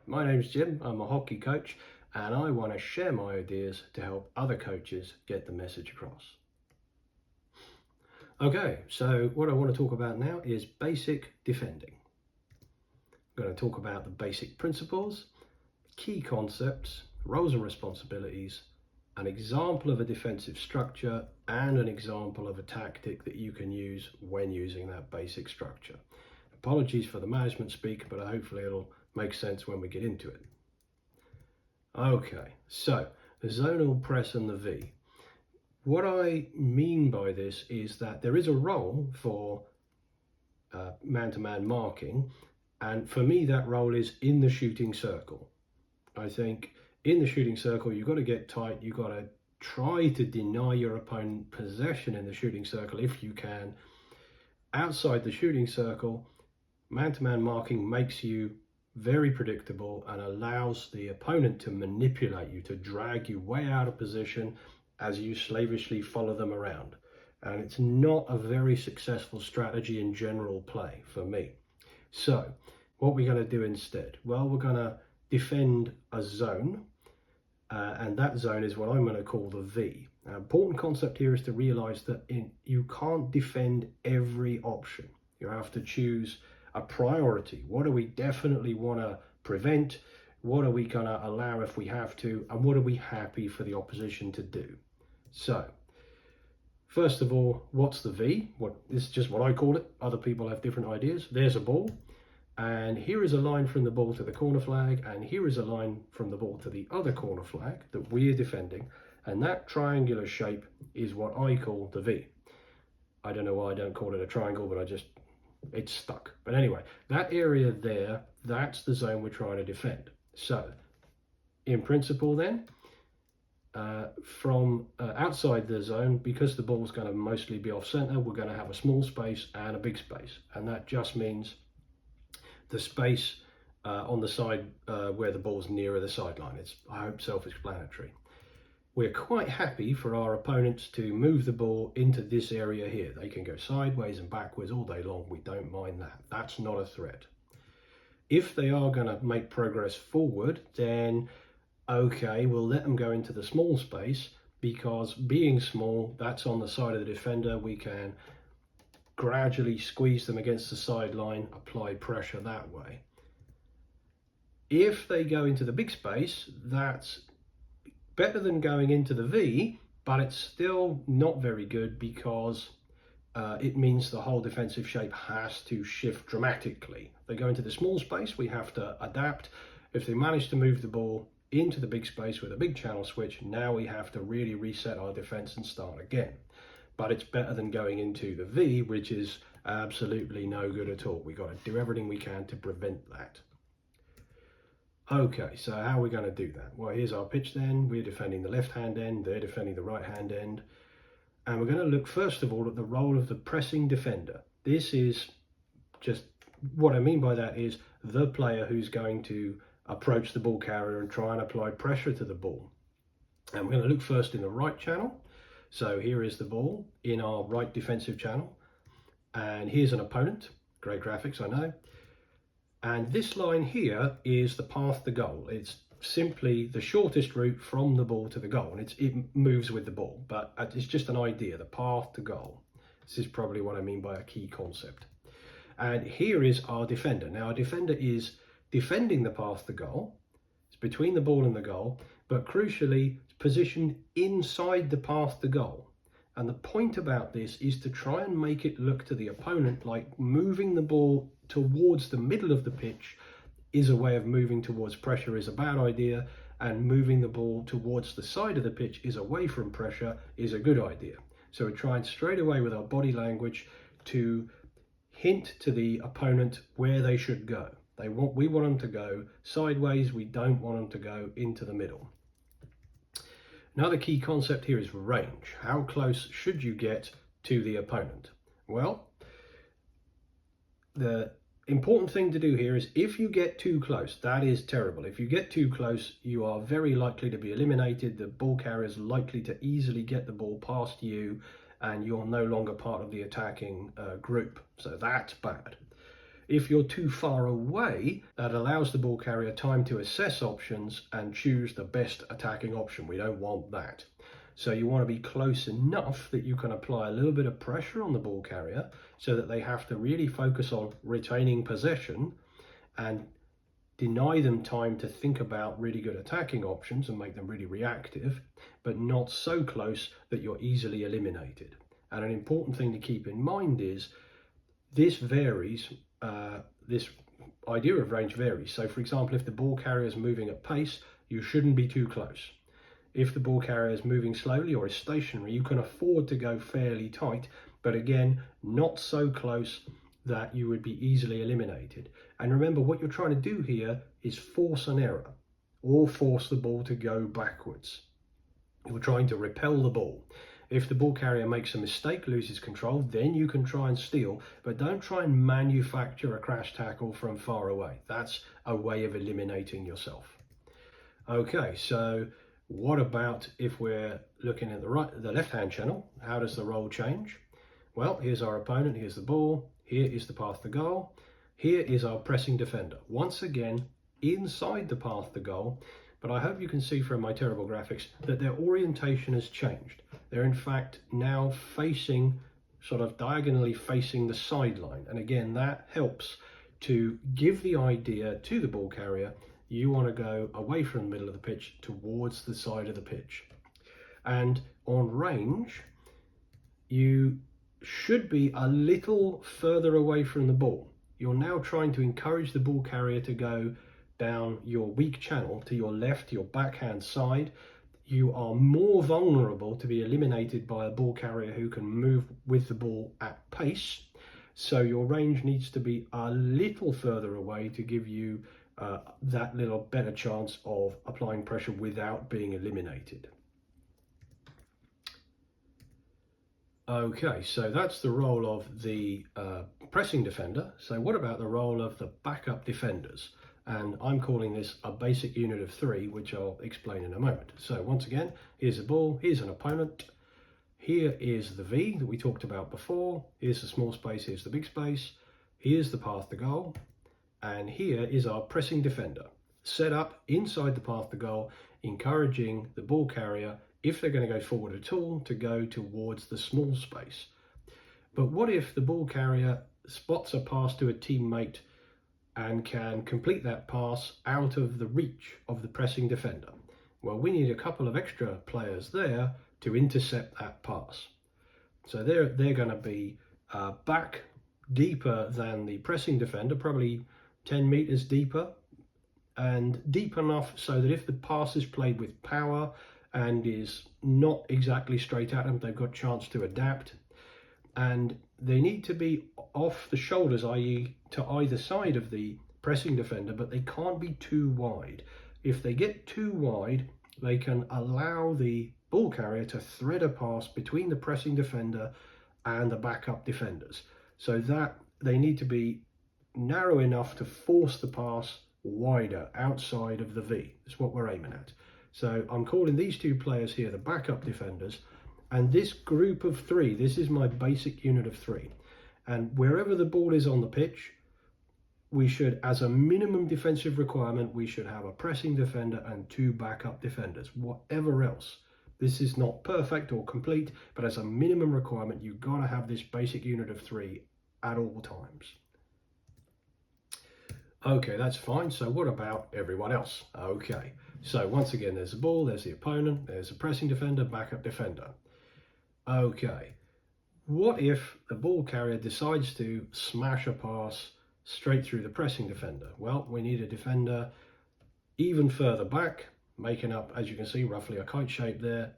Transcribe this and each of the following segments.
my name's Jim, I'm a hockey coach, and I want to share my ideas to help other coaches get the message across. Okay, so what I want to talk about now is basic defending. I'm going to talk about the basic principles, key concepts, roles and responsibilities, an example of a defensive structure, and an example of a tactic that you can use when using that basic structure. Apologies for the management speak, but hopefully it'll make sense when we get into it. Okay, so the zonal press and the V. What I mean by this is that there is a role for man-to-man marking, and for me that role is in the shooting circle. I think in the shooting circle you've got to get tight, you've got to try to deny your opponent possession in the shooting circle if you can. Outside the shooting circle, man-to-man marking makes you very predictable and allows the opponent to manipulate you, to drag you way out of position as you slavishly follow them around. And it's not a very successful strategy in general play for me. So what we're going to do instead? Well, we're going to defend a zone, and that zone is what I'm going to call the V. An important concept here is to realize that you can't defend every option. You have to choose a priority. What do we definitely want to prevent? What are we going to allow if we have to? And what are we happy for the opposition to do? So, first of all, what's the V? This is just what I call it. Other people have different ideas. There's a ball, and here is a line from the ball to the corner flag, and here is a line from the ball to the other corner flag that we're defending, and that triangular shape is what I call the V. I don't know why I don't call it a triangle, but it's stuck. But anyway, that area there, that's the zone we're trying to defend. So, in principle then, from outside the zone, because the ball's going to mostly be off center, we're going to have a small space and a big space, and that just means the space on the side where the ball's nearer the sideline. It's, I hope, self-explanatory. We're quite happy for our opponents to move the ball into this area here. They can go sideways and backwards all day long. We don't mind that. That's not a threat. If they are going to make progress forward, then okay, we'll let them go into the small space, because being small, that's on the side of the defender. We can gradually squeeze them against the sideline, apply pressure that way. If they go into the big space, that's better than going into the V, but it's still not very good, because it means the whole defensive shape has to shift dramatically. If they go into the small space, we have to adapt. If they manage to move the ball into the big space with a big channel switch, now we have to really reset our defense and start again. But it's better than going into the V, which is absolutely no good at all. We've got to do everything we can to prevent that. Okay, so how are we going to do that? Well, here's our pitch then. We're defending the left-hand end, they're defending the right-hand end. And we're going to look first of all at the role of the pressing defender. This is just, what I mean by that is the player who's going to approach the ball carrier and try and apply pressure to the ball. And we're going to look first in the right channel. So here is the ball in our right defensive channel. And here's an opponent. Great graphics, I know. And this line here is the path to goal. It's simply the shortest route from the ball to the goal. And it moves with the ball, but it's just an idea, the path to goal. This is probably what I mean by a key concept. And here is our defender. Now, our defender is defending the path to goal. It's between the ball and the goal, but crucially, it's positioned inside the path to goal. And the point about this is to try and make it look to the opponent like moving the ball towards the middle of the pitch is a way of moving towards pressure is a bad idea, and moving the ball towards the side of the pitch is away from pressure is a good idea. So we're trying straight away with our body language to hint to the opponent where they should go. We want them to go sideways, we don't want them to go into the middle. Another key concept here is range. How close should you get to the opponent? Well, the important thing to do here is if you get too close, that is terrible. If you get too close, you are very likely to be eliminated. The ball carrier is likely to easily get the ball past you, and you're no longer part of the attacking group. So that's bad. If you're too far away, that allows the ball carrier time to assess options and choose the best attacking option. We don't want that. So you want to be close enough that you can apply a little bit of pressure on the ball carrier so that they have to really focus on retaining possession and deny them time to think about really good attacking options and make them really reactive, but not so close that you're easily eliminated. And an important thing to keep in mind is this varies, this idea of range varies. So for example, if the ball carrier is moving at pace, you shouldn't be too close. If the ball carrier is moving slowly or is stationary, you can afford to go fairly tight, but again, not so close that you would be easily eliminated. And remember, what you're trying to do here is force an error or force the ball to go backwards. You're trying to repel the ball. If the ball carrier makes a mistake, loses control, then you can try and steal, but don't try and manufacture a crash tackle from far away. That's a way of eliminating yourself. Okay, so what about if we're looking at the left-hand channel? How does the role change? Well, here's our opponent, here's the ball, here is the path to goal, here is our pressing defender. Once again, inside the path to goal, but I hope you can see from my terrible graphics that their orientation has changed. They're in fact now facing, sort of diagonally facing the sideline. And again, that helps to give the idea to the ball carrier, you want to go away from the middle of the pitch towards the side of the pitch. And on range, you should be a little further away from the ball. You're now trying to encourage the ball carrier to go down your weak channel to your left, your backhand side. You are more vulnerable to be eliminated by a ball carrier who can move with the ball at pace. So your range needs to be a little further away to give you that little better chance of applying pressure without being eliminated. Okay, so that's the role of the pressing defender. So what about the role of the backup defenders? And I'm calling this a basic unit of 3, which I'll explain in a moment. So once again, here's the ball, here's an opponent, here is the V that we talked about before, here's the small space, here's the big space, here's the path to goal, and here is our pressing defender, set up inside the path to goal, encouraging the ball carrier, if they're going to go forward at all, to go towards the small space. But what if the ball carrier spots a pass to a teammate and can complete that pass out of the reach of the pressing defender? Well, we need a couple of extra players there to intercept that pass. So they're going to be back deeper than the pressing defender, probably 10 meters deeper, and deep enough so that if the pass is played with power and is not exactly straight at them, they've got a chance to adapt. And they need to be off the shoulders, i.e. to either side of the pressing defender, but they can't be too wide. If they get too wide, they can allow the ball carrier to thread a pass between the pressing defender and the backup defenders. So that they need to be narrow enough to force the pass wider outside of the V. That's what we're aiming at. So I'm calling these two players here the backup defenders. And this group of 3, this is my basic unit of 3. And wherever the ball is on the pitch, we should, as a minimum defensive requirement, we should have a pressing defender and 2 backup defenders. Whatever else, this is not perfect or complete, but as a minimum requirement, you've got to have this basic unit of 3 at all times. Okay, that's fine. So what about everyone else? Okay, so once again, there's the ball, there's the opponent, there's a pressing defender, backup defender. Okay, what if the ball carrier decides to smash a pass straight through the pressing defender? Well, we need a defender even further back, making up, as you can see, roughly a kite shape there.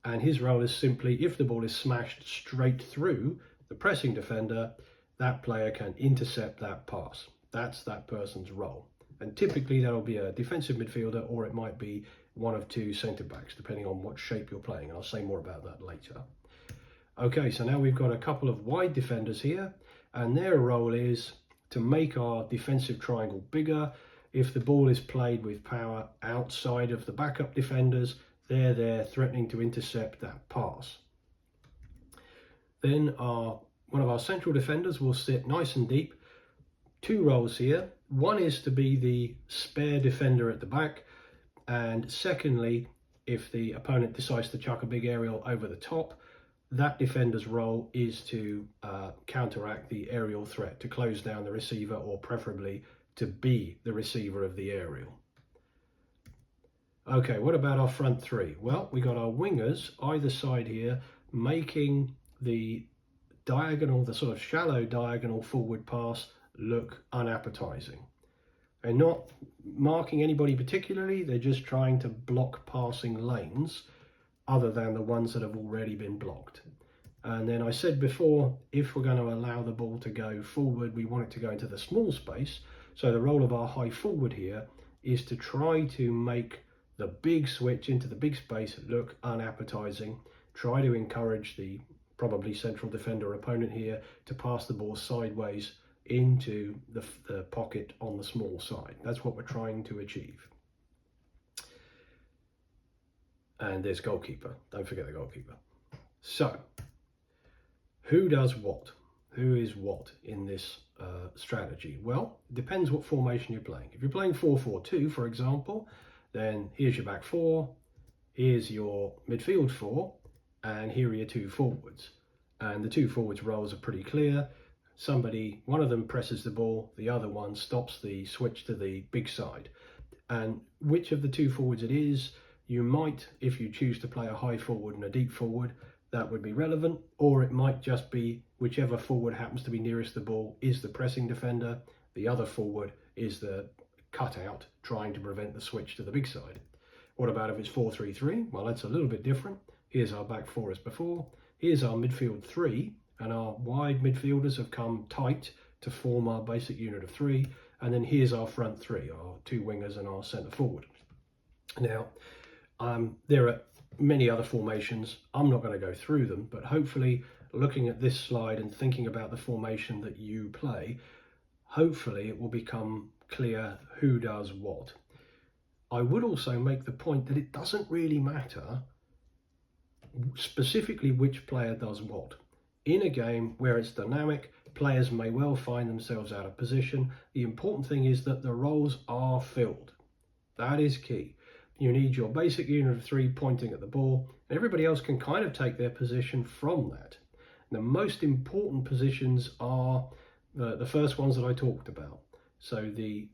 And his role is simply, if the ball is smashed straight through the pressing defender, that player can intercept that pass. That's that person's role. And typically that'll be a defensive midfielder, or it might be one of 2 centre backs, depending on what shape you're playing. And I'll say more about that later. Okay, so now we've got a couple of wide defenders here, and their role is to make our defensive triangle bigger. If the ball is played with power outside of the backup defenders, they're there threatening to intercept that pass. Then one of our central defenders will sit nice and deep, two roles here. One is to be the spare defender at the back, and secondly, if the opponent decides to chuck a big aerial over the top, that defender's role is to counteract the aerial threat, to close down the receiver, or preferably to be the receiver of the aerial. Okay, what about our front three? Well, we got our wingers either side here making the diagonal, the sort of shallow diagonal forward pass look unappetizing. They're not marking anybody particularly, they're just trying to block passing lanes other than the ones that have already been blocked. And then I said before, if we're going to allow the ball to go forward, we want it to go into the small space. So the role of our high forward here is to try to make the big switch into the big space look unappetizing. Try to encourage the probably central defender opponent here to pass the ball sideways into the pocket on the small side. That's what we're trying to achieve. And there's goalkeeper. Don't forget the goalkeeper. So, who does what? Who is what in this strategy? Well, it depends what formation you're playing. If you're playing 4-4-2, for example, then here's your back four, here's your midfield four, and here are your two forwards. And the two forwards roles are pretty clear. One of them presses the ball, the other one stops the switch to the big side. And which of the two forwards it is, you might, if you choose to play a high forward and a deep forward, that would be relevant, or it might just be whichever forward happens to be nearest the ball is the pressing defender, the other forward is the cutout trying to prevent the switch to the big side. What about if it's 4-3-3? Well, that's a little bit different. Here's our back four as before, here's our midfield three, and our wide midfielders have come tight to form our basic unit of three, and then here's our front three, our two wingers and our centre forward. Now, there are many other formations. I'm not going to go through them, but hopefully looking at this slide and thinking about the formation that you play, hopefully it will become clear who does what. I would also make the point that it doesn't really matter specifically which player does what. In a game where it's dynamic, players may well find themselves out of position. The important thing is that the roles are filled. That is key. You need your basic unit of three pointing at the ball, and everybody else can kind of take their position from that. The most important positions are the first ones that I talked about. So the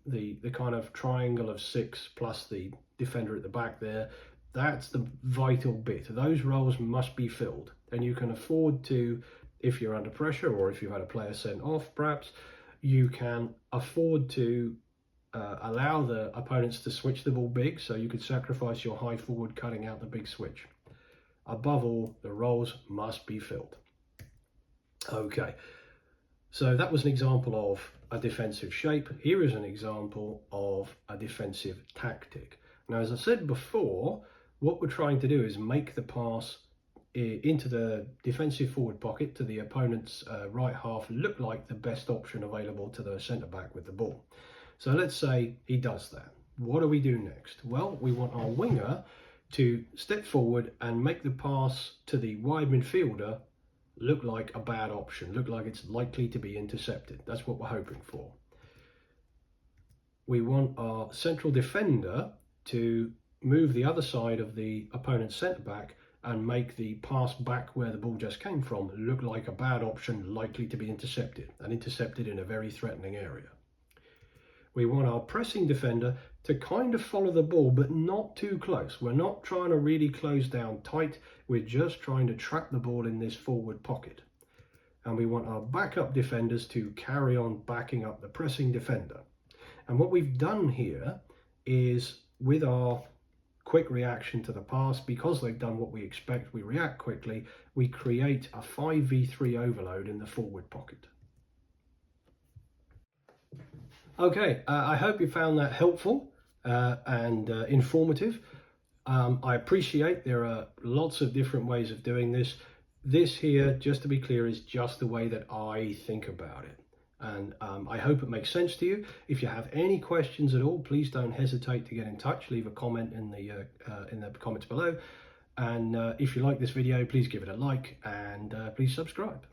kind of triangle of six plus the defender at the back there, that's the vital bit. Those roles must be filled, and you can afford to, if you're under pressure or if you've had a player sent off perhaps, you can afford to allow the opponents to switch the ball big, so you could sacrifice your high forward cutting out the big switch. Above all, the roles must be filled. Okay, so that was an example of a defensive shape. Here is an example of a defensive tactic. Now, as I said before, what we're trying to do is make the pass into the defensive forward pocket to the opponent's right half look like the best option available to the centre back with the ball. So let's say he does that. What do we do next? Well, we want our winger to step forward and make the pass to the wide midfielder look like a bad option, look like it's likely to be intercepted. That's what we're hoping for. We want our central defender to move the other side of the opponent's centre back and make the pass back where the ball just came from look like a bad option, likely to be intercepted, and intercepted in a very threatening area. We want our pressing defender to kind of follow the ball, but not too close. We're not trying to really close down tight. We're just trying to trap the ball in this forward pocket. And we want our backup defenders to carry on backing up the pressing defender. And what we've done here is, with our quick reaction to the pass, because they've done what we expect, we react quickly, we create a 5v3 overload in the forward pocket. Okay, I hope you found that helpful and informative. I appreciate there are lots of different ways of doing this. This here, just to be clear, is just the way that I think about it. And I hope it makes sense to you. If you have any questions at all, please don't hesitate to get in touch. Leave a comment in the comments below. And if you like this video, please give it a like and please subscribe.